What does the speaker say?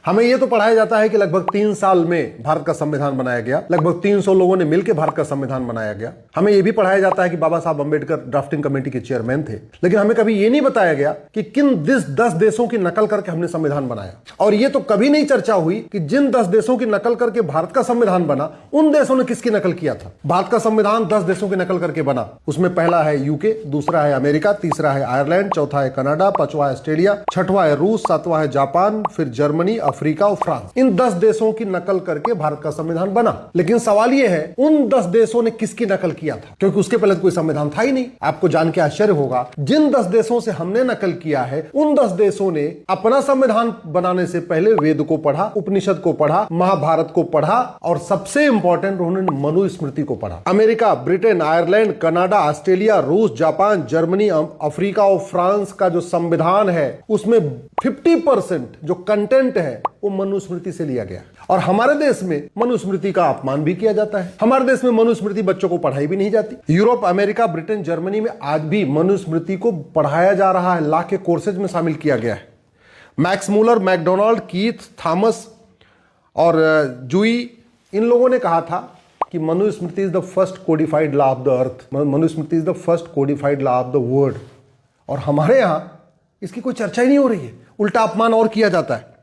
हमें यह तो पढ़ाया जाता है कि लगभग 3 साल में भारत का संविधान बनाया गया, लगभग 300 लोगों ने मिलकर भारत का संविधान बनाया गया। हमें यह भी पढ़ाया जाता है कि बाबा साहब अंबेडकर ड्राफ्टिंग कमेटी के चेयरमैन थे, लेकिन हमें कभी यह नहीं बताया गया कि किन 10 देशों की नकल करके हमने संविधान बनाया। और यह तो कभी नहीं चर्चा हुई कि जिन 10 देशों की नकल करके भारत का संविधान बना, उन देशों ने किसकी नकल किया था। भारत का संविधान 10 देशों की नकल करके बना। उसमें पहला है यूके, दूसरा है अमेरिका, तीसरा है आयरलैंड, चौथा है कनाडा, पांचवा है ऑस्ट्रेलिया, छठवां है रूस, सातवां है जापान, फिर जर्मनी, अफ्रीका और फ्रांस। इन 10 देशों की नकल करके भारत का संविधान बना। लेकिन सवाल यह है, उन 10 देशों ने किसकी नकल किया था, क्योंकि उसके पहले कोई संविधान था ही नहीं। आपको जान के आश्चर्य होगा, जिन 10 देशों से हमने नकल किया है, उन 10 देशों ने अपना संविधान बनाने से पहले वेद को पढ़ा, उपनिषद को पढ़ा, महाभारत को पढ़ा और सबसे इंपॉर्टेंट उन्होंने मनुस्मृति को पढ़ा। America, Britain, Ireland, Canada, Australia, रूस, जापान, जर्मनी, अफ्रीका और फ्रांस का जो संविधान है उसमें 50% जो कंटेंट है वो मनुस्मृति से लिया गया। और हमारे देश में मनुस्मृति का अपमान भी किया जाता है। हमारे देश में मनुस्मृति बच्चों को पढ़ाई भी नहीं जाती। यूरोप, अमेरिका, ब्रिटेन, जर्मनी में आज भी मनुस्मृति को पढ़ाया जा रहा है, ला के कोर्सेज में शामिल किया गया है। Max Muller, Macdonald, Keith, Thomas और जूई, इन लोगों ने कहा था कि Manusmriti is the first codified law of the earth, Manusmriti is the first codified law of the world. और हमारे यहां इसकी कोई चर्चा ही नहीं हो रही है, उल्टा अपमान और किया जाता है।